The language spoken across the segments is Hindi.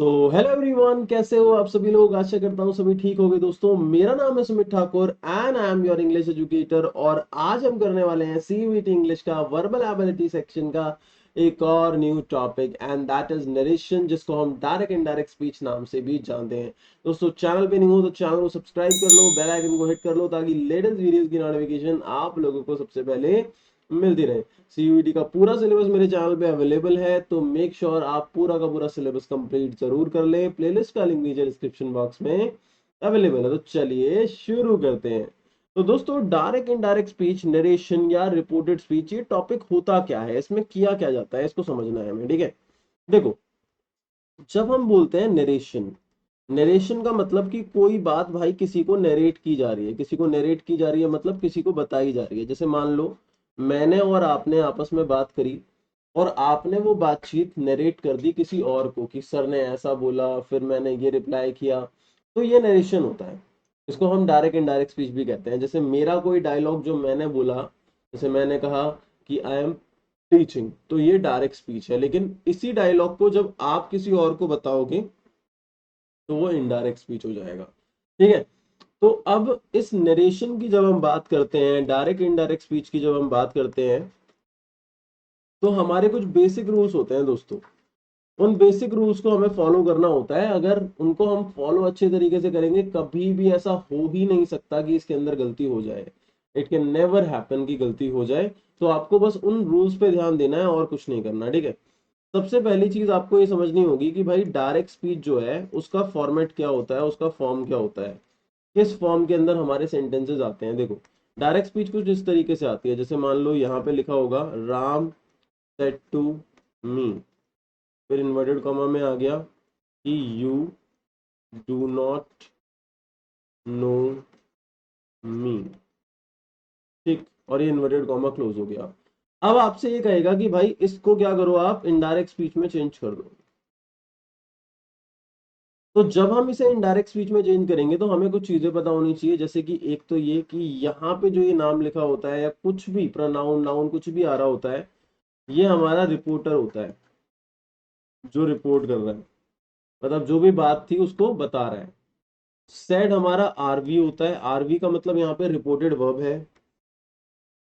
तो हेलो एवरीवन, कैसे हो आप सभी लोग। आशा करता हूँ सभी ठीक होंगे। दोस्तों, मेरा नाम है Sumit Thakur and I am your English educator. और आज हम करने वाले हैं सीयूईटी इंग्लिश का वर्बल एबिलिटी सेक्शन का एक और new topic and that is narration, जिसको हम डायरेक्ट इनडायरेक्ट स्पीच नाम से भी जानते हैं। दोस्तों, चैनल पे नहीं हो तो चैनल को सब्सक्राइब कर लो, बेल आइकन को हिट कर लो ताकि लेटेस्ट वीडियोस की नोटिफिकेशन आप लोगों को सबसे पहले मिलती रहे। सीयूईटी का पूरा सिलेबस मेरे चैनल पे अवेलेबल है, तो मेक श्योर आप पूरा का पूरा सिलेबस कंप्लीट जरूर कर लें। प्लेलिस्ट का लिंक नीचे डिस्क्रिप्शन बॉक्स में अवेलेबल है। तो चलिए शुरू करते हैं। तो दोस्तों, डायरेक्ट इनडायरेक्ट स्पीच, नरेशन या रिपोर्टेड स्पीच, ये टॉपिक होता क्या है, इसमें किया क्या जाता है, इसको समझना है हमें। ठीक है, देखो, जब हम बोलते हैं नरेशन, नरेशन का मतलब कि कोई बात भाई किसी को नरेट की जा रही है, किसी को नरेट की जा रही है मतलब किसी को बताई जा रही है। जैसे मान लो मैंने और आपने आपस में बात करी और आपने वो बातचीत नरेट कर दी किसी और को कि सर ने ऐसा बोला, फिर मैंने ये रिप्लाई किया। तो ये नरेशन होता है। इसको हम डायरेक्ट इनडायरेक्ट स्पीच भी कहते हैं। जैसे मेरा कोई डायलॉग जो मैंने बोला, जैसे मैंने कहा कि आई एम टीचिंग, तो ये डायरेक्ट स्पीच है। लेकिन इसी डायलॉग को जब आप किसी और को बताओगे तो वो इनडायरेक्ट स्पीच हो जाएगा। ठीक है, तो अब इस नरेशन की जब हम बात करते हैं, डायरेक्ट इनडायरेक्ट स्पीच की जब हम बात करते हैं, तो हमारे कुछ बेसिक रूल्स होते हैं दोस्तों। उन बेसिक रूल्स को हमें फॉलो करना होता है। अगर उनको हम फॉलो अच्छे तरीके से करेंगे, कभी भी ऐसा हो ही नहीं सकता कि इसके अंदर गलती हो जाए। इट कैन नेवर हैपन कि गलती हो जाए। तो आपको बस उन रूल्स पे ध्यान देना है और कुछ नहीं करना। ठीक है, सबसे पहली चीज आपको ये समझनी होगी कि भाई डायरेक्ट स्पीच जो है उसका फॉर्मेट क्या होता है, उसका फॉर्म क्या होता है, किस फॉर्म के अंदर हमारे सेंटेंसेस आते हैं। देखो, डायरेक्ट स्पीच कुछ इस तरीके से आती है। जैसे मान लो यहाँ पे लिखा होगा राम सेड टू मी, फिर इन्वर्टेड कॉमा में आ गया कि यू डू नॉट नो मी। ठीक, और ये इन्वर्टेड कॉमा क्लोज हो गया। अब आपसे ये कहेगा कि भाई इसको क्या करो, आप इनडायरेक्ट स्पीच में चेंज कर दो। तो जब हम इसे इनडायरेक्ट स्पीच में चेंज करेंगे तो हमें कुछ चीजें पता होनी चाहिए। जैसे कि एक तो ये कि यहाँ पे जो ये नाम लिखा होता है या कुछ भी प्रोनाउन नाउन कुछ भी आ रहा होता है, ये हमारा रिपोर्टर होता है जो रिपोर्ट कर रहा है, मतलब जो भी बात थी उसको बता रहा है। सेड हमारा आरवी होता है। आरवी का मतलब यहाँ पे रिपोर्टेड वर्ब है।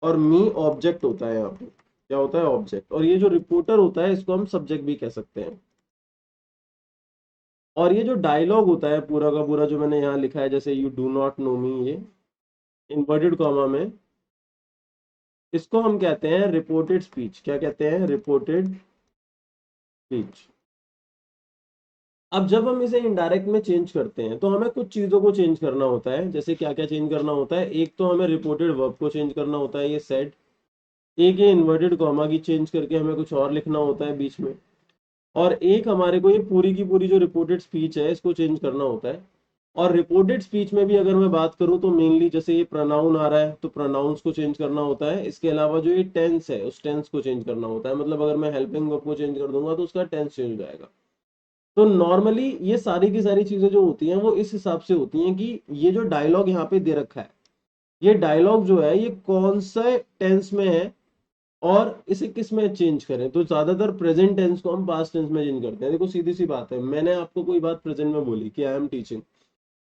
और मी ऑब्जेक्ट होता है। यहाँ पे क्या होता है, ऑब्जेक्ट। और ये जो रिपोर्टर होता है इसको हम सब्जेक्ट भी कह सकते हैं। और ये जो डायलॉग होता है पूरा का पूरा जो मैंने यहाँ लिखा है, जैसे you do not know me, ये इन्वर्टेड कॉमा में, इसको हम कहते हैं रिपोर्टेड स्पीच। क्या कहते हैं, रिपोर्टेड स्पीच। अब जब हम इसे इनडायरेक्ट में चेंज करते हैं तो हमें कुछ चीजों को चेंज करना होता है। जैसे क्या क्या चेंज करना होता है, एक तो हमें रिपोर्टेड वर्ब को चेंज करना होता है, ये सेड। एक ये इन्वर्टेड कॉमा की चेंज करके हमें कुछ और लिखना होता है बीच में। और एक हमारे को ये पूरी की पूरी जो रिपोर्टेड स्पीच है इसको चेंज करना होता है। और रिपोर्टेड स्पीच में भी अगर मैं बात करूं तो मेनली जैसे ये प्रोनाउन आ रहा है तो प्रोनाउंस को चेंज करना होता है। इसके अलावा जो ये टेंस है उस टेंस को चेंज करना होता है। मतलब अगर मैं हेल्पिंग वर्ब को चेंज कर दूंगा तो उसका टेंस चेंज हो जाएगा। तो नॉर्मली ये सारी की सारी चीजें जो होती हैं वो इस हिसाब से होती हैं कि ये जो डायलॉग यहाँ पे दे रखा है, ये डायलॉग जो है ये कौन सा टेंस में है और इसे किस में चेंज करें। तो ज्यादातर प्रेजेंट टेंस को हम पास्ट टेंस में चेंज करते हैं। देखो, सीधी सी बात है, मैंने आपको कोई बात प्रेजेंट में बोली कि आई एम टीचिंग,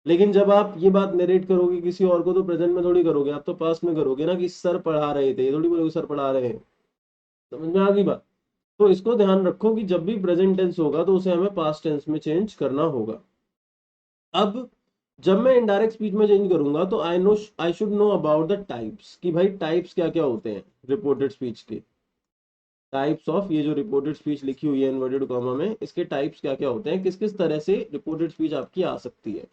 लेकिन जब आप ये बात नरेट करोगे किसी और को तो प्रेजेंट में थोड़ी करोगे, आप तो पास्ट में करोगे ना कि सर पढ़ा रहे थे। ये थोड़ी बोलोगे सर पढ़ा रहे हैं। समझ में आ गई बात। तो इसको ध्यान रखो कि जब भी प्रेजेंट टेंस होगा तो उसे हमें पास्ट टेंस में चेंज करना होगा। अब जब मैं इनडायरेक्ट स्पीच में चेंज करूंगा तो I should know about the types, कि भाई टाइप्स क्या क्या होते हैं रिपोर्टेड स्पीच के। टाइप्स ऑफ, ये जो रिपोर्टेड स्पीच लिखी हुई है इन्वर्टेड कॉमा में, इसके टाइप्स क्या क्या होते हैं, किस किस तरह से रिपोर्टेड स्पीच आपकी आ सकती है।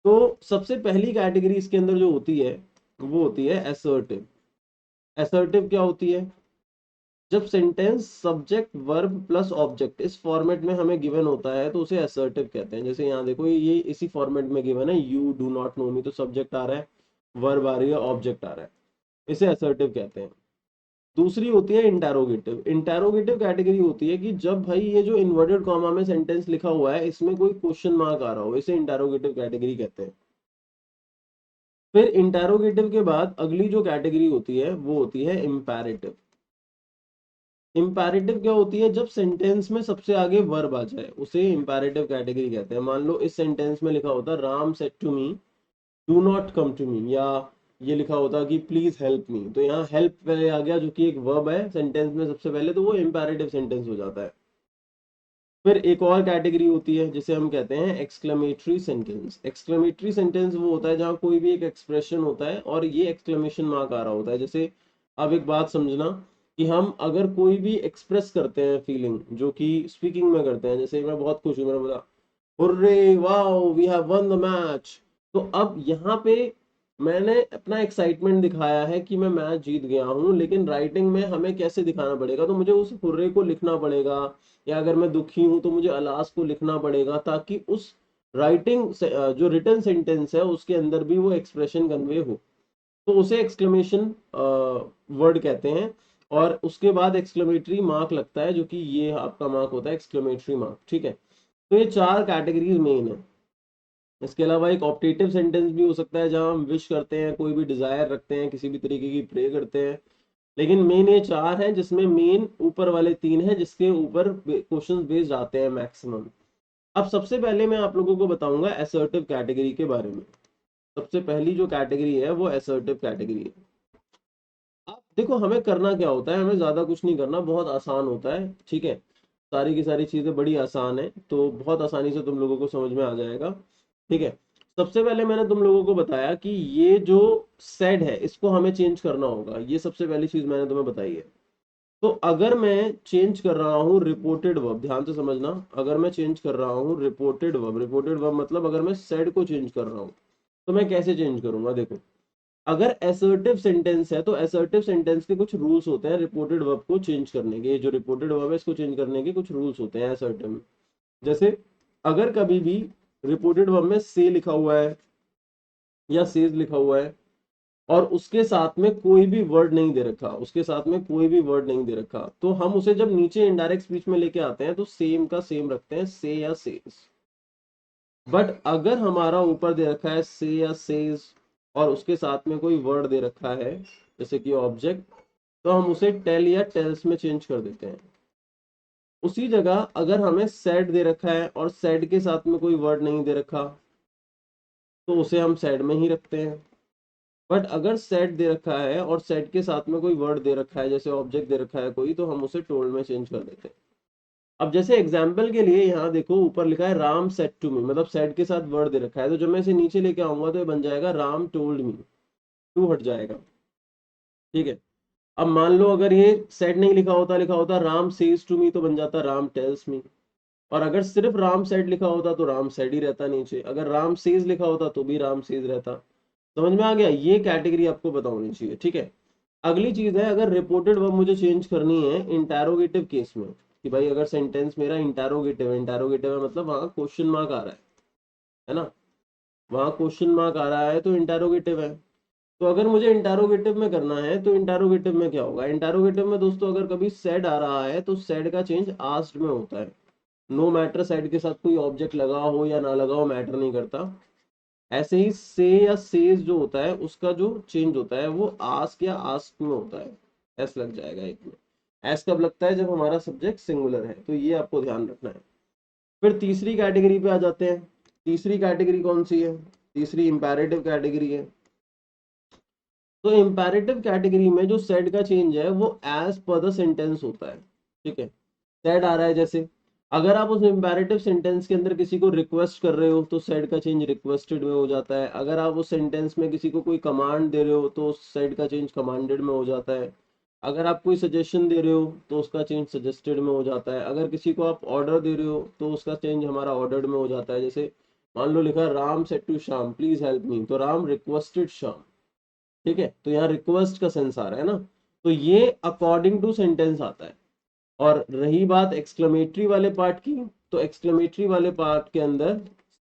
तो सबसे पहली कैटेगरी इसके अंदर जो होती है वो होती है असर्टिव। असर्टिव क्या होती है, जब sentence subject verb plus object इस फॉर्मेट में हमें गिवन होता है तो उसे असर्टिव कहते हैं। जैसे यहाँ देखो, ये इसी फॉर्मेट में गिवन है, you do not know me, तो सब्जेक्ट आ रहा है, वर्ब आ रही है, ऑब्जेक्ट आ रहा है, इसे असर्टिव कहते हैं। दूसरी होती है इंटेरोगेटिव। इंटेरोगेटिव कैटेगरी होती है कि जब भाई ये जो इन्वर्टेड कॉमा में सेंटेंस लिखा हुआ है इसमें कोई क्वेश्चन मार्क आ रहा हो, इसे इंटेरोगेटिव कैटेगरी कहते हैं। फिर इंटेरोगेटिव के बाद अगली जो कैटेगरी होती है वो होती है इंपैरेटिव। इम्पेरेटिव क्या होती है? जब सेंटेंस में सबसे आगे वर्ब आ जाए उसे इम्पेरेटिव कैटेगरी कहते हैं। मान लो इस सेंटेंस में लिखा होता Ram said to me do not come to me, या ये लिखा होता कि प्लीज हेल्प मी, तो यहाँ हेल्प पहले आ गया जो कि एक वर्ब है सेंटेंस में सबसे पहले, तो वो इम्पेरेटिव सेंटेंस हो जाता है। फिर एक और कैटेगरी होती है जिसे हम कहते हैं एक्सक्लेमेटरी सेंटेंस। एक्सक्लेमेटरी सेंटेंस वो होता है जहाँ कोई भी एक एक्सप्रेशन होता है और ये एक्सक्लेमेशन मार्क आ रहा होता है। जैसे अब एक बात समझना कि हम अगर कोई भी एक्सप्रेस करते हैं फीलिंग जो कि स्पीकिंग में करते हैं, जैसे मैं बहुत खुश हूँ, मैंने बोला hurray wow we have won the match, तो अब यहाँ पे मैंने अपना एक्साइटमेंट दिखाया है कि मैं मैच जीत गया हूँ, लेकिन राइटिंग में हमें कैसे दिखाना पड़ेगा? तो मुझे उस हुर्रे को लिखना पड़ेगा, या अगर मैं दुखी हूं तो मुझे अलास को लिखना पड़ेगा, ताकि उस राइटिंग से जो रिटर्न सेंटेंस है उसके अंदर भी वो एक्सप्रेशन कन्वे हो। तो उसे एक्सक्लेमेशन वर्ड कहते हैं। और उसके बाद एक्सक्लेमेटरी मार्क लगता है जो कि ये आपका मार्क होता है एक्सक्लेमेटरी मार्क, ठीक है। तो ये चार कैटेगरीज मेन है। इसके अलावा एक ऑप्टेटिव सेंटेंस भी हो सकता है जहां हम विश करते हैं, कोई भी डिजायर रखते हैं, किसी भी तरीके की प्रे करते हैं। लेकिन मेन ये चार हैं जिसमें मेन ऊपर वाले तीन हैं जिसके ऊपर क्वेश्चंस बेस्ड आते हैं मैक्सिमम। अब सबसे पहले मैं आप लोगों को बताऊंगा असर्टिव कैटेगरी के बारे में। सबसे पहली जो कैटेगरी है वो असर्टिव कैटेगरी है। अब देखो हमें करना क्या होता है, हमें ज्यादा कुछ नहीं करना, बहुत आसान होता है, ठीक है। सारी की सारी चीजें बड़ी आसान है, तो बहुत आसानी से तुम लोगों को समझ में आ जाएगा, ठीक है। सबसे पहले मैंने तुम लोगों को बताया कि ये जो सेड है इसको हमें चेंज करना होगा, ये सबसे पहली चीज मैंने तुम्हें बताई है। तो अगर मैं चेंज कर रहा हूँ रिपोर्टेड वर्ब, ध्यान से समझना, अगर मैं चेंज कर रहा हूँ रिपोर्टेड वर्ब, रिपोर्टेड वर्ब मतलब अगर मैं सेड को चेंज कर रहा हूँ, तो मैं कैसे चेंज करूंगा? देखो, अगर असर्टिव सेंटेंस है तो असर्टिव सेंटेंस के कुछ रूल्स होते हैं रिपोर्टेड वर्ब को चेंज करने के। जो रिपोर्टेड वर्ब है इसको चेंज करने के कुछ रूल्स होते हैं असर्टिव में। जैसे अगर कभी भी रिपोर्टेड वर्ब में से लिखा हुआ है या सेज लिखा हुआ है और उसके साथ में कोई भी वर्ड नहीं दे रखा, उसके साथ में कोई भी वर्ड नहीं दे रखा, तो हम उसे जब नीचे इनडायरेक्ट स्पीच में लेके आते हैं तो सेम का सेम रखते हैं, से या सेज। बट अगर हमारा ऊपर दे रखा है से या सेज और उसके साथ में कोई वर्ड दे रखा है जैसे कि ऑब्जेक्ट, तो हम उसे टेल या टेल्स में चेंज कर देते हैं। उसी जगह अगर हमें सेड दे रखा है और सेड के साथ में कोई वर्ड नहीं दे रखा, तो उसे हम सेड में ही रखते हैं। बट अगर सेट दे रखा है और सेट के साथ में कोई वर्ड दे रखा है जैसे ऑब्जेक्ट दे रखा है कोई, तो हम उसे टोल्ड में चेंज कर देते हैं। अब जैसे एग्जाम्पल के लिए यहाँ देखो ऊपर लिखा है राम सेड टू मी, मतलब सेड के साथ वर्ड दे रखा है, तो जब मैं इसे नीचे लेके आऊंगा तो ये बन जाएगा राम टोल्ड मी, टू हट जाएगा, ठीक है। अब मान लो अगर ये सेड नहीं लिखा होता, लिखा होता राम सेज टू मी, तो बन जाता राम टेल्स मी। और अगर सिर्फ राम सेड लिखा होता तो राम सेड ही रहता नीचे, अगर राम सेज लिखा होता तो भी राम सेज रहता। समझ में आ गया? ये कैटेगरी आपको पता होनी चाहिए, ठीक है। अगली चीज है, अगर रिपोर्टेड वर्ब मुझे चेंज करनी है इंटरोगेटिव केस में, कि भाई अगर सेंटेंस मेरा इंटरोगेटिव है, इंटरोगेटिव है मतलब वहां क्वेश्चन मार्क आ रहा है ना, वहां क्वेश्चन मार्क आ रहा है तो इंटरोगेटिव है। तो अगर मुझे इंटरोगेटिव में करना है तो इंटरोगेटिव में क्या होगा? इंटरोगेटिव में दोस्तों अगर कभी सेड आ रहा है तो सेड का चेंज आस्क्ड में होता है। नो मैटर सेड के साथ कोई ऑब्जेक्ट लगा हो या ना लगा हो मैटर नहीं करता। ऐसे ही से या सेज जो होता है उसका जो चेंज होता है वो आस्क या आस्क में होता है। एस लग जाएगा एक में। एस कब लगता है? जब हमारा सब्जेक्ट सिंगुलर है, तो ये आपको ध्यान रखना है। फिर तीसरी कैटेगरी पे आ जाते हैं। तीसरी कैटेगरी कौन सी है? तीसरी इंपैरेटिव कैटेगरी है। तो इंपैरेटिव कैटेगरी में जो सेड का चेंज है वो एज पर द सेंटेंस होता है, ठीक है। सेड आ रहा है, जैसे अगर आप उस इंपैरेटिव सेंटेंस के अंदर किसी को रिक्वेस्ट कर रहे हो तो सेड का चेंज रिक्वेस्टेड में हो जाता है। अगर आप उस सेंटेंस में किसी को कोई कमांड दे रहे हो तो सेड का चेंज कमांडेड में हो जाता है। अगर आप कोई सजेशन दे रहे हो तो उसका चेंज सजेस्टेड में हो जाता है। अगर किसी को आप ऑर्डर दे रहे हो तो उसका चेंज हमारा ऑर्डर्ड में हो जाता है। जैसे मान लो लिखा Ram said to Shyam please help me, तो राम रिक्वेस्टेड श्याम, ठीक है। तो यहाँ रिक्वेस्ट का सेंस आ रहा है ना, तो ये अकॉर्डिंग टू सेंटेंस आता है। और रही बात एक्सक्लेमेटरी वाले पार्ट की, तो एक्सक्लेमेटरी वाले पार्ट के अंदर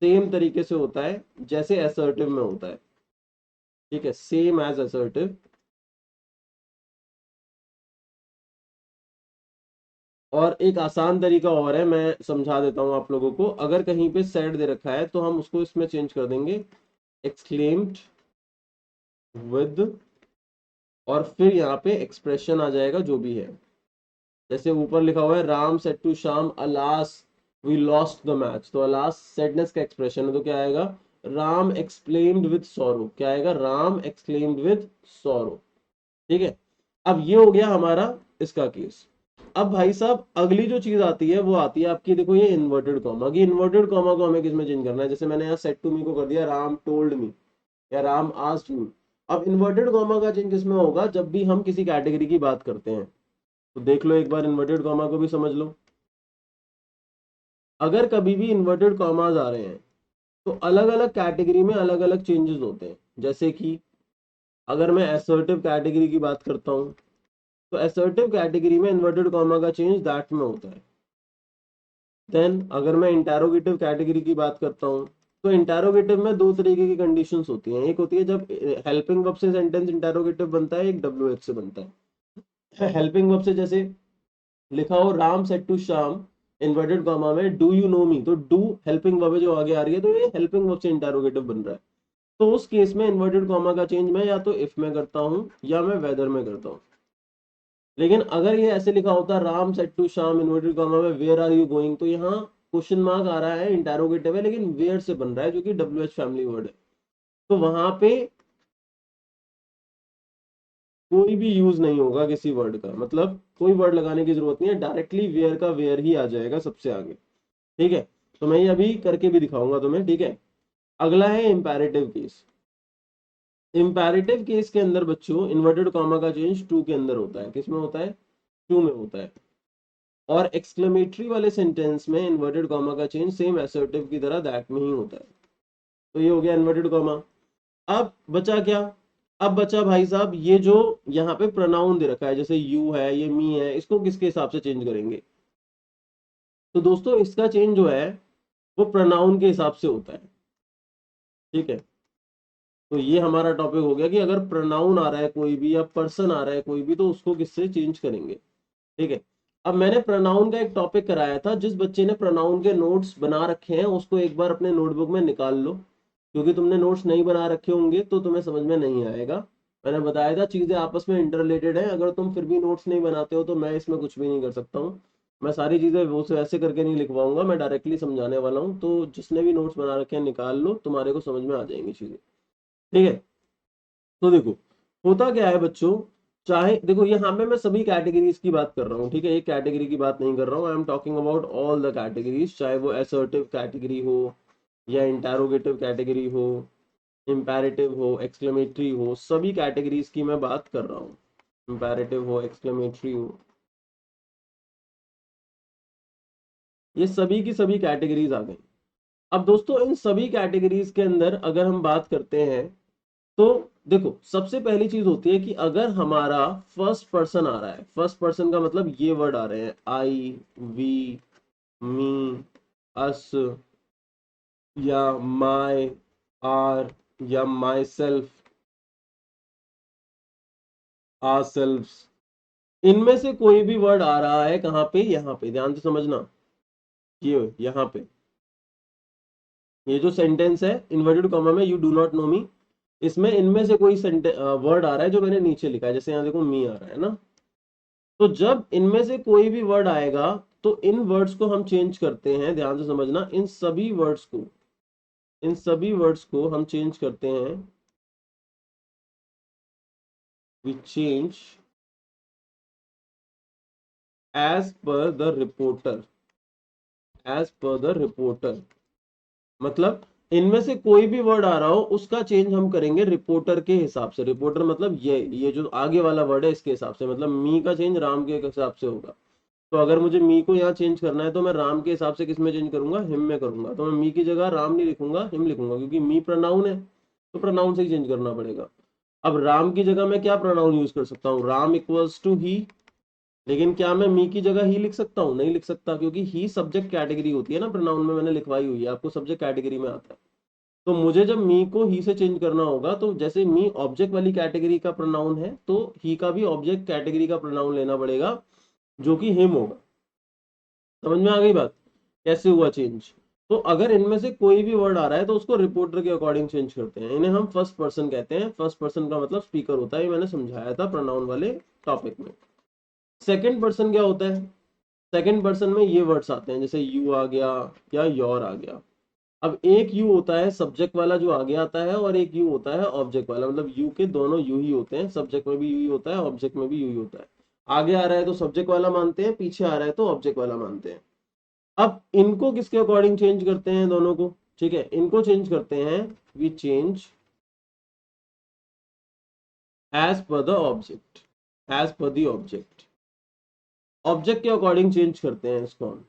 सेम तरीके से होता है जैसे असर्टिव में होता है, ठीक है, सेम एज असर्टिव। और एक आसान तरीका और है, मैं समझा देता हूं आप लोगों को। अगर कहीं पे सेड दे रखा है तो हम उसको इसमें चेंज कर देंगे एक्सक्लेम्ड विद, और फिर यहाँ पे एक्सप्रेशन आ जाएगा जो भी है, जैसे ऊपर लिखा हुआ है Ram said to Shyam alas we lost the match, तो अलास सैडनेस का एक्सप्रेशन है, तो क्या आएगा, राम एक्सक्लेम्ड विद सॉरो, क्या आएगा, राम एक्सक्लेम्ड विद सॉरो। ठीक है, अब ये हो गया हमारा इसका केस। अब भाई साहब अगली जो चीज आती है वो आती है आपकी, देखो ये इन्वर्टेड कॉमा की, इन्वर्टेड कॉमा को हमें किसमें चेंज करना है, जैसे मैंने यहाँ सेड टू मी को कर दिया राम टोल्ड मी या राम आस्क्ड मी। अब इन्वर्टेड कॉमा का चेंज किसमें होगा, जब भी हम किसी कैटेगरी की बात करते हैं, तो देख लो एक बार इन्वर्टेड कॉमा को भी समझ लो। अगर कभी भी इन्वर्टेड कॉमाज आ रहे हैं तो अलग अलग कैटेगरी में अलग अलग चेंजेस होते हैं। जैसे कि अगर मैं असर्टिव कैटेगरी की बात करता हूं, तो असर्टिव कैटेगरी में इन्वर्टेड कॉमा का चेंज दैट में होता है। देन अगर मैं इंटेरोगेटिव कैटेगरी की बात करता हूं, तो इंटेरोगेटिव में दो तरीके की कंडीशंस होती हैं, एक होती है जब हेल्पिंग वर्ब से सेंटेंस इंटेरोगेटिव बनता है, एक डब्ल्यूएच से बनता है। हेल्पिंग वर्ब से जैसे लिखा हो Ram said to Shyam inverted comma में डू यू नो मी, तो डू हेल्पिंग वर्ब जो आगे आ रही है, तो ये हेल्पिंग वर्ब से इंटेरोगेटिव बन रहा है। तो उस केस में इन्वर्टेड कॉमा का चेंज मैं या तो इफ में करता हूं या मैं वेदर में करता हूं। लेकिन अगर ये ऐसे लिखा होता Ram said to Shyam inverted comma में वेयर आर यू गोइंग, तो यहाँ क्वेश्चन मार्क आ रहा है, इंटेरोगेटिव है लेकिन वेयर से बन रहा है जो कि डब्ल्यू एच फैमिली वर्ड है, तो वहां पे कोई भी यूज नहीं होगा किसी वर्ड का, मतलब कोई वर्ड लगाने की जरूरत नहीं है, डायरेक्टली वेयर का वेयर ही आ जाएगा सबसे आगे। ठीक है, तो मैं ये अभी करके भी दिखाऊंगा तुम्हें। ठीक है, अगला है इंपैरेटिव केस। इंपैरेटिव केस के अंदर बच्चों इन्वर्टेड कॉमा का चेंज टू के अंदर होता है, किसमें होता है, टू में होता है। और एक्सक्लेमेटरी वाले सेंटेंस में इन्वर्टेड कॉमा का चेंज सेम असर्टिव की तरह दैट में ही होता है। तो ये हो गया इन्वर्टेड कॉमा। अब बचा क्या, अब बचा भाई साहब ये जो यहाँ पे प्रोनाउन दे रखा है, जैसे यू है, ये मी है, इसको किसके हिसाब से चेंज करेंगे, तो दोस्तों इसका चेंज जो है वो प्रोनाउन के हिसाब से होता है। ठीक है, तो ये हमारा टॉपिक हो गया कि अगर प्रोनाउन आ रहा है कोई भी या पर्सन आ रहा है कोई भी, तो उसको किससे चेंज करेंगे। ठीक है, अब मैंने प्रोनाउन का एक टॉपिक कराया था, जिस बच्चे ने प्रोनाउन के नोट्स बना रखे हैं उसको एक बार अपने नोटबुक में निकाल लो, क्योंकि तुमने नोट्स नहीं बना रखे होंगे तो तुम्हें समझ में नहीं आएगा। मैंने बताया था चीजें आपस में इंटर रिलेटेड है, अगर तुम फिर भी नोट्स नहीं बनाते हो तो मैं इसमें कुछ भी नहीं कर सकता हूँ। मैं सारी चीजें वो से ऐसे करके नहीं लिखवाऊंगा, मैं डायरेक्टली समझाने वाला हूँ, तो जिसने भी नोट्स बना रखे हैं निकाल लो, तुम्हारे को समझ में आ जाएंगी चीजें। ठीक है, तो देखो होता क्या है बच्चों, चाहे देखो यहाँ पे मैं सभी कैटेगरीज की बात कर रहा हूँ, ठीक है, एक कैटेगरी की बात नहीं कर रहा हूँ, I am talking about all the categories, चाहे वो असर्टिव कैटेगरी हो या इंटेरोगेटिव कैटेगरी हो, इंपैरेटिव हो, एक्सक्लेमेटरी हो, सभी कैटेगरीज की मैं बात कर रहा हूँ। इंपैरेटिव हो, एक्सक्लेमेटरी हो, ये सभी की सभी कैटेगरीज आ गई। अब दोस्तों इन सभी कैटेगरीज के अंदर अगर हम बात करते हैं, तो देखो सबसे पहली चीज होती है कि अगर हमारा फर्स्ट पर्सन आ रहा है, फर्स्ट पर्सन का मतलब ये वर्ड आ रहे हैं आई, वी, मी, अस, या माय, आर, या माई सेल्फ, आर सेल्व्स, इनमें से कोई भी वर्ड आ रहा है कहाँ पे, यहाँ पे ध्यान से समझना, ये यहाँ पे ये जो सेंटेंस है इन्वर्टेड कॉमा में यू डू नॉट नो मी, इसमें इनमें से कोई वर्ड आ रहा है जो मैंने नीचे लिखा है, जैसे यहाँ देखो मी आ रहा है ना, तो जब इनमें से कोई भी वर्ड आएगा तो इन वर्ड्स को हम चेंज करते हैं, ध्यान से समझना, इन सभी वर्ड्स को, इन सभी वर्ड्स को हम चेंज करते हैं, we change as per the reporter, as per the reporter, मतलब इनमें से कोई भी वर्ड आ रहा हो उसका चेंज हम करेंगे रिपोर्टर के हिसाब से। रिपोर्टर मतलब ये जो आगे वाला वर्ड है इसके हिसाब से, मतलब मी का चेंज राम के हिसाब से होगा। तो अगर मुझे मी को यहाँ चेंज करना है तो मैं राम के हिसाब से किस में चेंज करूंगा, हिम में करूंगा, तो मैं मी की जगह राम नहीं लिखूंगा, हिम लिखूंगा, क्योंकि मी प्रोनाउन है तो प्रोनाउन से ही चेंज करना पड़ेगा। अब राम की जगह मैं क्या प्रोनाउन यूज कर सकता हूँ, राम इक्वल्स टू ही, लेकिन क्या मैं मी की जगह ही लिख सकता हूँ, नहीं लिख सकता, क्योंकि ही सब्जेक्ट कैटेगरी होती है ना, प्रोनाउन में मैंने लिखवाई हुई है आपको, सब्जेक्ट कैटेगरी में आता है। तो मुझे जब मी को ही से चेंज करना होगा, तो जैसे मी ऑब्जेक्ट वाली कैटेगरी का प्रोनाउन है तो ही का भी ऑब्जेक्ट कैटेगरी का प्रोनाउन लेना पड़ेगा जो कि हिम होगा। समझ में आ गई बात, कैसे हुआ चेंज। तो अगर इनमें से कोई भी वर्ड आ रहा है तो उसको रिपोर्टर के अकॉर्डिंग चेंज करते हैं, इन्हें हम फर्स्ट पर्सन कहते हैं। फर्स्ट पर्सन का मतलब स्पीकर होता है, ये मैंने समझाया था प्रोनाउन वाले टॉपिक में। सेकंड पर्सन क्या होता है? सेकंड पर्सन में ये वर्ड्स आते हैं, जैसे यू आ गया या योर आ गया। अब एक यू होता है सब्जेक्ट वाला जो आगे आता है, और एक यू होता है ऑब्जेक्ट वाला, मतलब यू के दोनों यू ही होते हैं, सब्जेक्ट में भी यू ही होता है, ऑब्जेक्ट में भी यू ही होता है। आगे आ रहा है तो सब्जेक्ट वाला मानते हैं, पीछे आ रहा है तो ऑब्जेक्ट वाला मानते हैं। अब इनको किसके अकॉर्डिंग चेंज करते हैं? दोनों को, ठीक है, इनको चेंज करते हैं, we change as per the object, as per the object. Object के अकॉर्डिंग चेंज करते हैं इसको हम,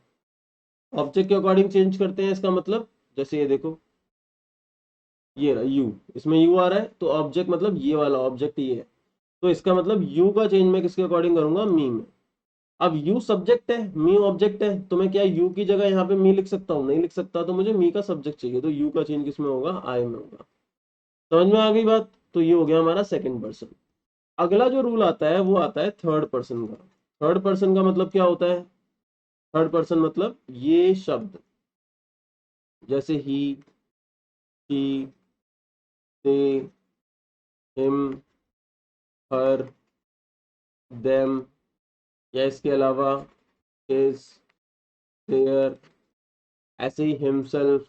ऑब्जेक्ट के अकॉर्डिंग चेंज करते हैं। इसका मतलब जैसे ये देखो, ये रहा यू, इसमें यू आ रहा है तो ऑब्जेक्ट मतलब ये वाला ऑब्जेक्ट ये है, तो इसका मतलब यू का चेंज मैं किसके अकॉर्डिंग करूंगा? मी में। अब यू सब्जेक्ट है, मी ऑब्जेक्ट है, तो मैं क्या यू की जगह यहाँ पे मी लिख सकता हूँ? नहीं लिख सकता, तो मुझे मी का सब्जेक्ट चाहिए, तो यू का चेंज किसमें होगा? आई में होगा। समझ में आ गई बात? तो ये हो गया हमारा सेकंड पर्सन। अगला जो रूल आता है वो आता है थर्ड पर्सन का। थर्ड पर्सन का मतलब क्या होता है? थर्ड पर्सन मतलब ये शब्द, जैसे he, she, they, him, her, them, या इसके अलावा हिज, देयर, ऐसे ही हिमसेल्फ,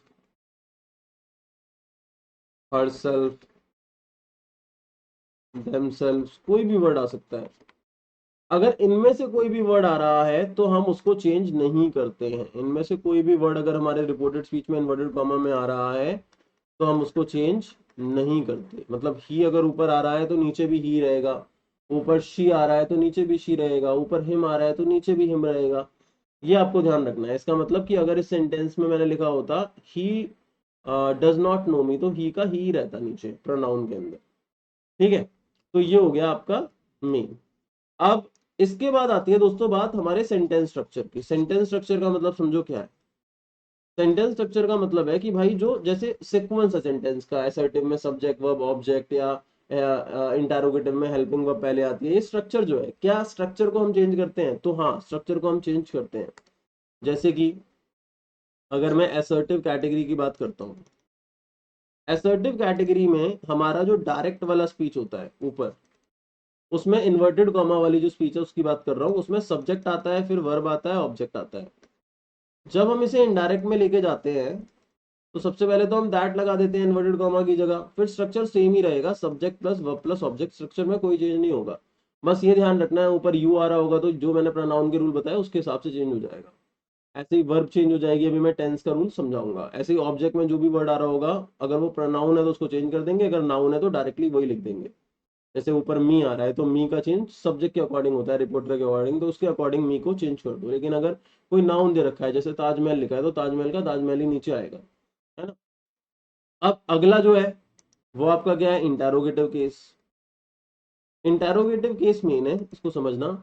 हरसेल्फ, देमसेल्फ, कोई भी वर्ड आ सकता है। अगर इनमें से कोई भी वर्ड आ रहा है तो हम उसको चेंज नहीं करते हैं। इनमें से कोई भी वर्ड अगर हमारे रिपोर्टेड स्पीच में इन्वर्टेड कॉमा में आ रहा है तो हम उसको चेंज नहीं करते। मतलब ही अगर ऊपर आ रहा है तो नीचे भी ही रहेगा, ऊपर शी आ रहा है तो नीचे भी शी रहेगा, ऊपर हिम आ रहा है तो नीचे भी हिम रहेगा। ये आपको ध्यान रखना है। इसका मतलब कि अगर इस सेंटेंस में मैंने लिखा होता he does not know me, तो ही का ही रहता नीचे प्रोनाउन के अंदर, ठीक है। तो ये हो गया आपका मेन। अब इसके बाद आती है दोस्तों बात हमारे सेंटेंस स्ट्रक्चर की। सेंटेंस स्ट्रक्चर का मतलब समझो क्या है? सेंटेंस स्ट्रक्चर का मतलब है कि भाई जो जैसे सीक्वेंस है सेंटेंस का, असर्टिव में सब्जेक्ट वर्ब ऑब्जेक्ट, या इंटरोगेटिव में हेल्पिंग वर्ब पहले आती है, ये स्ट्रक्चर जो है, क्या स्ट्रक्चर को हम चेंज करते हैं? तो हाँ, स्ट्रक्चर को हम चेंज करते हैं। जैसे कि अगर मैं असर्टिव कैटेगरी की बात करता हूँ, असर्टिव कैटेगरी में हमारा जो डायरेक्ट वाला स्पीच होता है ऊपर, उसमें इन्वर्टेड कॉमा वाली जो स्पीच है उसकी बात कर रहा हूँ, उसमें सब्जेक्ट आता है, फिर वर्ब आता है, ऑब्जेक्ट आता है। जब हम इसे इनडायरेक्ट में लेके जाते हैं तो सबसे पहले तो हम दैट लगा देते हैं इन्वर्टेड कॉमा की जगह, फिर स्ट्रक्चर सेम ही रहेगा, subject plus verb plus object, structure में कोई चेंज नहीं होगा। बस ये ध्यान रखना है ऊपर यू आ रहा होगा तो जो मैंने प्रोनाउन के रूल बताया उसके हिसाब से चेंज हो जाएगा। ऐसे ही वर्ब चेंज हो जाएगी, अभी मैं टेंस का रूल समझाऊंगा। ऐसे ही ऑब्जेक्ट में जो भी वर्ड आ रहा होगा, अगर वो प्रोनाउन है तो उसको चेंज कर देंगे, अगर नाउन है तो डायरेक्टली वही लिख देंगे। जैसे ऊपर मी आ रहा है तो मी का चेंज सब्जेक्ट के अकॉर्डिंग होता है, रिपोर्टर के अकॉर्डिंग, तो उसके अकॉर्डिंग मी को चेंज कर दो। लेकिन अगर कोई नाउन दे रखा है, जैसे ताजमहल लिखा है, तो ताजमहल का ताजमहल ही नीचे आएगा, है ना। अब अगला जो है वो आपका क्या है? Interrogative case. Interrogative case main है, इसको समझना।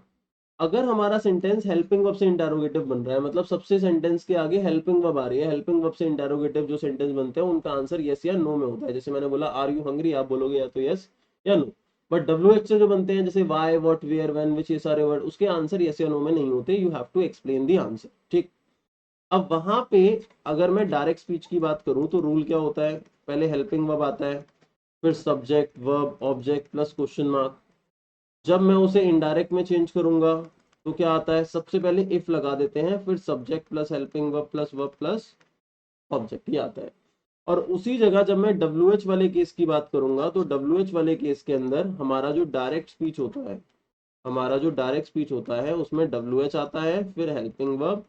अगर हमारा सेंटेंस हेल्पिंग वर्ब से इंटेरोगेटिव बन रहा है, मतलब सबसे सेंटेंस के आगे हेल्पिंग वर्ब आ रही है, हेल्पिंग वर्ब से इंटेरोगेटिव जो सेंटेंस बनते हैं उनका आंसर यस या नो में होता है। जैसे मैंने बोला आर यू हंग्री, आप बोलोगे या तो यस या नो। बट डब्ल्यू एच से जो बनते हैं, जैसे वाई, व्हाट, वेयर, व्हेन, विच, ये सारे वर्ड, उसके आंसर यस या नो में नहीं होते, you have to explain the answer, ठीक। अब वहां पे अगर मैं डायरेक्ट स्पीच की बात करूं तो रूल क्या होता है? पहले हेल्पिंग वर्ब आता है, फिर subject verb object plus question mark. जब मैं उसे इनडायरेक्ट में चेंज करूंगा तो क्या आता है? सबसे पहले इफ लगा देते हैं, फिर subject plus helping verb plus object, ये आता है। और उसी जगह जब मैं डब्ल्यू एच वाले केस की बात करूंगा तो डब्ल्यू एच वाले केस के अंदर हमारा जो डायरेक्ट स्पीच होता है, हमारा जो डायरेक्ट स्पीच होता है उसमें डब्ल्यू एच आता है, फिर हेल्पिंग वर्ब,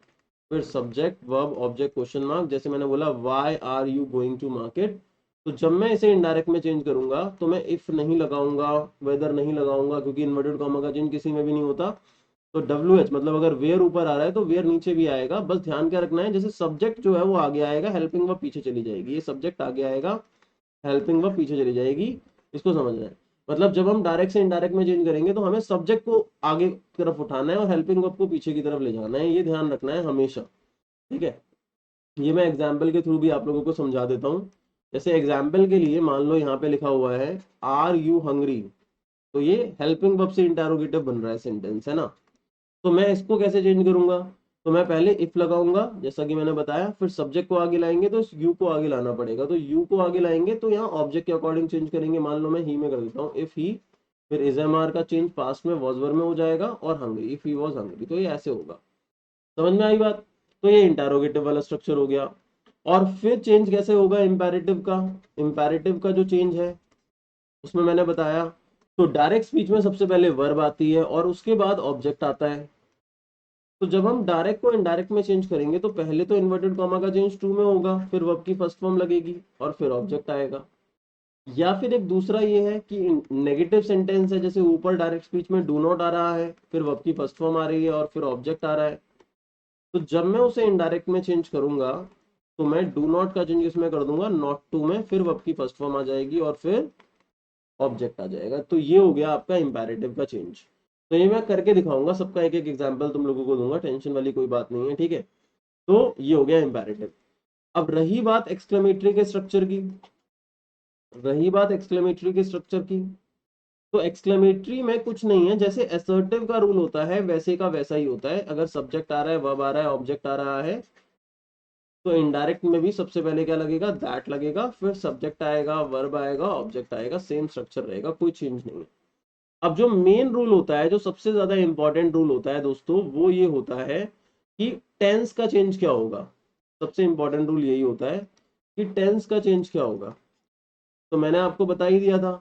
फिर subject verb object question mark. जैसे मैंने बोला why are you going to market, तो जब मैं इसे इनडायरेक्ट में चेंज करूंगा तो मैं इफ नहीं लगाऊंगा, वेदर नहीं लगाऊंगा, क्योंकि इन्वर्टेड कॉमा का चेंज किसी में भी नहीं होता। तो डब्ल्यू एच मतलब अगर वेयर ऊपर आ रहा है तो वेयर नीचे भी आएगा। बस ध्यान क्या रखना है, जैसे सब्जेक्ट जो है वो आगे आएगा, हेल्पिंग वर्ब पीछे चली जाएगी, ये सब्जेक्ट आगे आएगा, हेल्पिंग वर्ब पीछे चली जाएगी, इसको समझना है। मतलब जब हम डायरेक्ट से इनडायरेक्ट में चेंज करेंगे तो हमें सब्जेक्ट को आगे की तरफ उठाना है और हेल्पिंग वर्ब को पीछे की तरफ ले जाना है, ये ध्यान रखना है हमेशा, ठीक है। ये मैं एग्जाम्पल के थ्रू भी आप लोगों को समझा देता हूँ। जैसे एग्जाम्पल के लिए मान लो यहाँ पे लिखा हुआ है आर यू हंग्री, तो ये हेल्पिंग वर्ब से इंटेरोगेटिव बन रहा है सेंटेंस, है ना। तो मैं इसको कैसे चेंज करूंगा? तो मैं पहले इफ लगाऊंगा जैसा कि मैंने बताया, फिर सब्जेक्ट को आगे लाएंगे तो इस यू को आगे लाना पड़ेगा, तो यू को आगे लाएंगे तो यहाँ ऑब्जेक्ट के अकॉर्डिंग चेंज करेंगे। मान लो मैं ही में कर देता हूँ, इफ ही फिर इज एम आर का चेंज पास्ट में वॉज वर में हो जाएगा और hungry, if he was hungry, तो ये ऐसे होगा। समझ में आई बात? तो ये इंटेरोगेटिव वाला स्ट्रक्चर हो गया। और फिर चेंज कैसे होगा इंपेरेटिव का? इंपेरेटिव का जो चेंज है उसमें मैंने बताया, तो डायरेक्ट स्पीच में सबसे पहले वर्ब आती है और उसके बाद ऑब्जेक्ट आता है। तो जब हम डायरेक्ट को इनडायरेक्ट में चेंज करेंगे तो पहले तो इन्वर्टेड कॉमा का चेंज टू में होगा, फिर वर्ब की फर्स्ट फॉर्म लगेगी और फिर ऑब्जेक्ट आएगा। या फिर एक दूसरा ये है कि नेगेटिव सेंटेंस है, जैसे ऊपर डायरेक्ट स्पीच में डू नॉट आ रहा है, फिर वर्ब की फर्स्ट फॉर्म आ रही है और फिर ऑब्जेक्ट आ रहा है। तो जब मैं उसे इनडायरेक्ट में चेंज करूंगा तो मैं डू नॉट का चेंज इसमें कर दूंगा नॉट टू में, फिर वर्ब की फर्स्ट फॉर्म आ जाएगी और फिर ऑब्जेक्ट आ जाएगा। तो ये हो गया आपका इंपेरेटिव का चेंज। तो ये मैं करके दिखाऊंगा, सबका एक एक एग्जांपल तुम लोगों को दूंगा, टेंशन वाली कोई बात नहीं है, ठीक है। तो ये हो गया इंपेरेटिव। अब रही बात एक्सक्लेमेटरी के स्ट्रक्चर की, तो एक्सक्लेमेटरी में कुछ नहीं है, जैसे असर्टिव का रूल होता है वैसे का वैसा ही होता है। अगर सब्जेक्ट आ रहा है, वर्ब आ रहा है, ऑब्जेक्ट आ रहा है, तो इनडायरेक्ट में भी सबसे पहले क्या लगेगा? दैट लगेगा, फिर सब्जेक्ट आएगा, वर्ब आएगा, ऑब्जेक्ट आएगा, सेम स्ट्रक्चर रहेगा, कोई चेंज नहीं है। अब जो मेन रूल होता है, जो सबसे ज्यादा इंपॉर्टेंट रूल होता है दोस्तों, वो ये होता है कि टेंस का चेंज क्या होगा। सबसे इंपॉर्टेंट रूल यही होता है कि टेंस का चेंज क्या होगा। तो मैंने आपको बता ही दिया था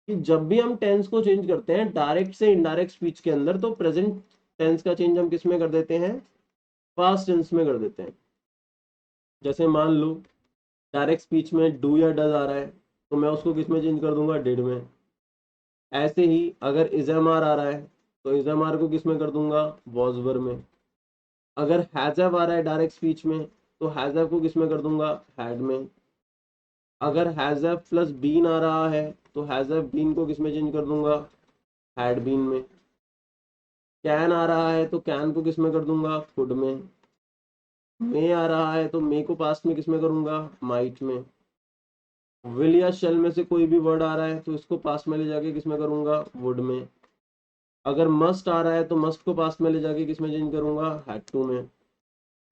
कि जब भी हम टेंस को चेंज करते हैं डायरेक्ट से इनडायरेक्ट स्पीच के अंदर, तो प्रेजेंट टेंस का चेंज हम किस में कर देते हैं? पास्ट टेंस में कर देते हैं। जैसे मान लो डायरेक्ट स्पीच में डू या डज आ रहा है, तो मैं उसको किस में चेंज कर दूंगा? डिड में। ऐसे ही अगर इज एम आर आ रहा है तो इज एम आर को किस में कर दूंगा? वॉज वर में। अगर हैज हैव आ रहा है डायरेक्ट स्पीच में तो हैज हैव को किस में कर दूंगा? हैड में। अगर हैज हैव प्लस बीन आ रहा है तो हैज हैव बीन को किस में चेंज कर दूंगा? हैड बीन में। कैन आ रहा है तो कैन को किस में कर दूंगा? कुड में। मे आ रहा है तो मे को पास्ट में किस में करूंगा? माइट में। विल या शेल में से कोई भी वर्ड आ रहा है तो इसको पास्ट में ले जाके किस में करूंगा? वुड में। अगर मस्ट आ रहा है तो मस्ट को पास्ट में ले जाके किस में चेंज करूंगा? हैड टू में।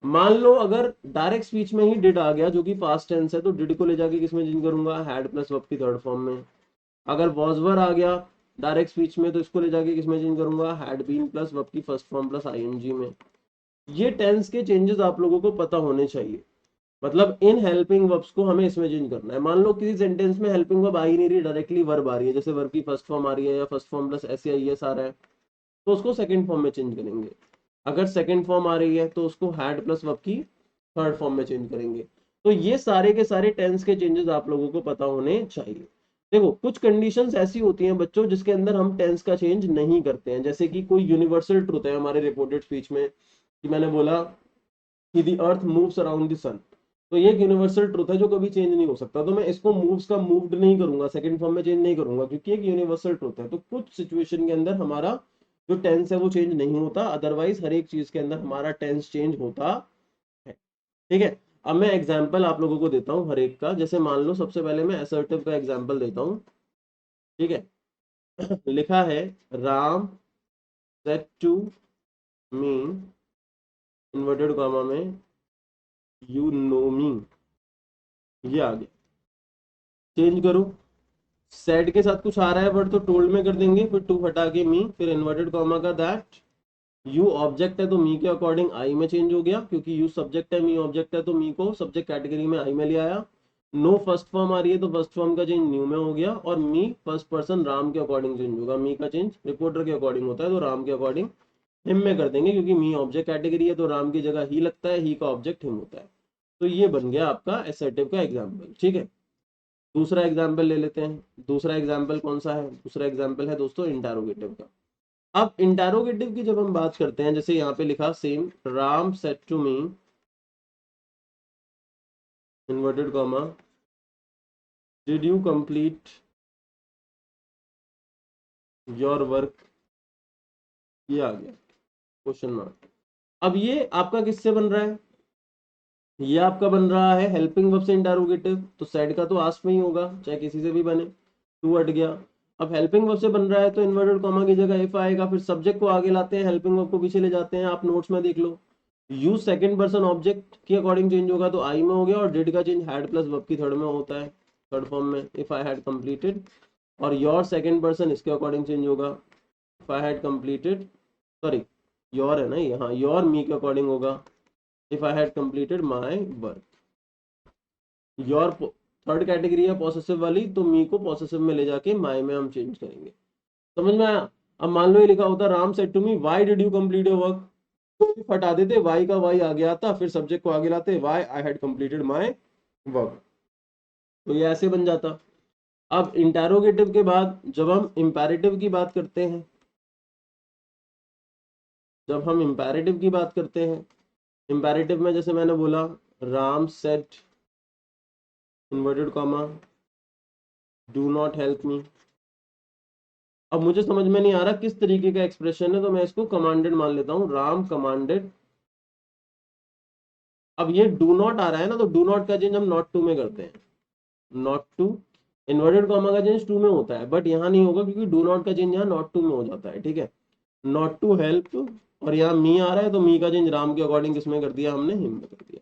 मान लो अगर डायरेक्ट स्पीच में ही डिड आ गया जो कि पास्ट टेंस है, तो डिड को ले जाके किस में चेंज करूंगा? हैड प्लस वर्ब की थर्ड फॉर्म में। अगर वॉज वर आ गया डायरेक्ट स्पीच में तो इसको ले जाके किस में चेंज करूंगा? हैड बीन प्लस वर्ब की फर्स्ट फॉर्म प्लस आईएनजी में। ये टेंस के चेंजेस आप लोगों को पता होने चाहिए। मतलब इन हेल्पिंग वर्ब्स को हमें इसमें चेंज करना है। मान लो किसी सेंटेंस में हेल्पिंग वर्ब आ ही नहीं रही, डायरेक्टली वर्ब आ रही है, जैसे वर्ब की फर्स्ट फॉर्म आ रही है या फर्स्ट फॉर्म प्लस एस या ईएस आ रहा है, तो उसको सेकंड फॉर्म में चेंज करेंगे। अगर सेकंड फॉर्म आ रही है तो उसको हैड प्लस वर्ब की थर्ड फॉर्म में चेंज करेंगे। तो ये सारे के सारे टेंस के चेंजेस आप लोगों को पता होने चाहिए। देखो कुछ कंडीशंस ऐसी होती हैं बच्चों जिसके अंदर हम टेंस का चेंज नहीं करते हैं, जैसे कि कोई यूनिवर्सल ट्रूथ है हमारे रिपोर्टेड स्पीच में, कि मैंने बोला कि the earth moves around the sun, तो ये एक यूनिवर्सल ट्रूथ है जो कभी चेंज नहीं हो सकता, तो मैं इसको मूव्स का मूव्ड नहीं करूंगा, सेकंड फॉर्म में चेंज नहीं करूंगा, क्योंकि एक यूनिवर्सल ट्रूथ है। तो कुछ सिचुएशन के अंदर हमारा जो टेंस है वो चेंज नहीं होता, अदरवाइज हर एक चीज के अंदर हमारा टेंस चेंज होता है। ठीक है। अब मैं एग्जाम्पल आप लोगों को देता हूँ हर एक का। जैसे मान लो सबसे पहले मैं असर्टिव का एग्जाम्पल देता हूँ, ठीक है। लिखा है Ram said to me, inverted comma में, यू नो मी। ये आ गया। चेंज करो, सेड के साथ कुछ आ रहा है वर्ड तो टोल्ड में कर देंगे, फिर टू हटा के मी, फिर इन्वर्टेड कॉमा का दैट। यू ऑब्जेक्ट है तो मी के अकॉर्डिंग आई में चेंज हो गया, क्योंकि यू सब्जेक्ट है, मी ऑब्जेक्ट है, तो मी को सब्जेक्ट कैटेगरी में आई में ले आया। नो फर्स्ट फॉर्म आ रही है तो फर्स्ट फॉर्म का चेंज न्यू में हो गया, और मी फर्स्ट पर्सन राम के अकॉर्डिंग चेंज होगा। मी का चेंज रिपोर्टर के अकॉर्डिंग होता है तो राम के अकॉर्डिंग हिम में कर देंगे, क्योंकि मी ऑब्जेक्ट कैटेगरी है तो राम की जगह ही लगता है, ही का ऑब्जेक्ट हिम होता है। तो ये बन गया आपका असर्टिव का एग्जाम्पल। ठीक है, दूसरा एग्जाम्पल ले लेते हैं। दूसरा एग्जाम्पल कौन सा है? दूसरा एग्जाम्पल है दोस्तों इंटारोगेटिव का। अब इंटारोगेटिव की जब हम बात करते हैं, जैसे यहाँ पे लिखा same, Ram said to me, inverted comma, did you complete your work. ये आ गया क्वेश्चन मार्क। अब ये आपका किससे बन रहा है? ये आपका बन रहा है हेल्पिंग वर्ब से इंटारोगेटिव, तो सेड का तो आस्क में ही होगा, चाहे किसी से भी बने। टू हट गया। अब हेल्पिंग वर्ब से बन रहा है तो इन्वर्टेड कॉमा की जगह इफ आएगा, फिर सब्जेक्ट को आगे लाते हैं, हेल्पिंग वर्ब को पीछे ले जाते हैं, आप नोट्स में देख लो। यूज सेकंड पर्सन ऑब्जेक्ट के अकॉर्डिंग चेंज होगा तो आई में हो गया, और डिड का चेंज हैड प्लस वर्ब की थर्ड में होता है, थर्ड फॉर्म में, इफ आई हैड कंप्लीटेड और योर सेकंड पर्सन इसके अकॉर्डिंग चेंज होगा। If I had completed, sorry your है ना ये, हाँ योर मी के अकॉर्डिंग होगा। If I had completed my work. Your third category है पॉसेसिव वाली, तो मी को पॉसेसिव में ले जाके माई में हम चेंज करेंगे। समझ में आया? अब मान लो ये लिखा होता Ram said to me why did you complete your work, तो भी हटा देते, वाई का वाई आगे आता, फिर सब्जेक्ट को आगे लाते, why I had completed my work, तो ये ऐसे बन जाता। अब इंटेरोगेटिव के बाद जब हम इंपेरेटिव की बात करते हैं, जब हम इंपेरेटिव की बात करते हैं, इंपेरेटिव में जैसे मैंने बोला Ram said inverted comma do not help me. अब मुझे समझ में नहीं आ रहा किस तरीके का एक्सप्रेशन है, तो मैं इसको कमांडेड मान लेता हूं, राम कमांडेड। अब ये डू नॉट आ रहा है ना, तो डू नॉट का चेंज हम नॉट टू में करते हैं, नॉट टू। इन्वर्टेड कॉमा का चेंज टू में होता है, बट यहाँ नहीं होगा क्योंकि डू नॉट का चेंज यहाँ नॉट टू में हो जाता है, ठीक है। नॉट टू हेल्प, और यहाँ मी आ रहा है, तो मी का चेंज राम के अकॉर्डिंग किसमें कर दिया हमने, हिम में कर दिया,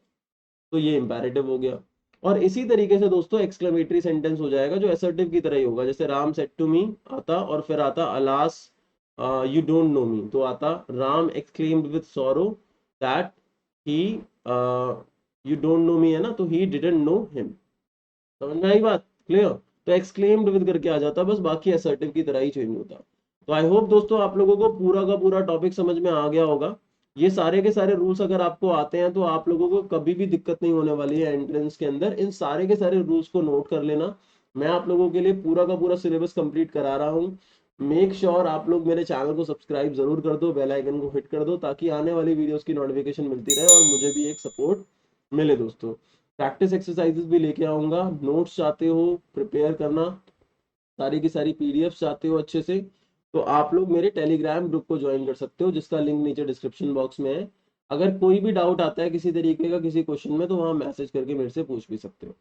तो ये इंपैरेटिव हो गया। और इसी तरीके से दोस्तों एक्सक्लेमेटरी सेंटेंस हो जाएगा जो असर्टिव की तरह ही होगा, जैसे राम सेड टू मी आता और फिर आता alas you don't know me, तो आता Ram exclaimed with sorrow that he you don't know me है ना, तो ही डिडंट नो हिम। समझ में आई बात? क्लियर? तो एक्सक्लेम्ड विद करके आ जाता, बस बाकी असर्टिव की तरह ही चेंज होता। तो आई होप दोस्तों आप लोगों को पूरा का पूरा टॉपिक समझ में आ गया होगा। ये सारे के सारे रूल्स अगर आपको आते हैं तो आप लोगों को कभी भी दिक्कत नहीं होने वाली है एंट्रेंस के अंदर। इन सारे के सारे रूल्स को नोट कर लेना। मैं आप लोगों के लिए पूरा का पूरा सिलेबस कंप्लीट करा रहा हूँ। मेक श्योर आप लोग मेरे चैनल को सब्सक्राइब जरूर कर दो, बेल आइकन को हिट कर दो, ताकि आने वाली वीडियोस की नोटिफिकेशन मिलती रहे और मुझे भी एक सपोर्ट मिले दोस्तों। प्रैक्टिस एक्सरसाइजेस भी लेके आऊंगा, नोट्स चाहते हो प्रिपेयर करना, सारी की सारी पीडीएफ चाहते हो अच्छे से, तो आप लोग मेरे टेलीग्राम ग्रुप को ज्वाइन कर सकते हो, जिसका लिंक नीचे डिस्क्रिप्शन बॉक्स में है। अगर कोई भी डाउट आता है किसी तरीके का किसी क्वेश्चन में, तो वहां मैसेज करके मेरे से पूछ भी सकते हो।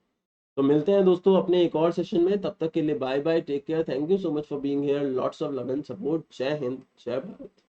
तो मिलते हैं दोस्तों अपने एक और सेशन में, तब तक के लिए bye bye, take care, thank you so much for being here, lots of love and support. जय हिंद, जय भारत।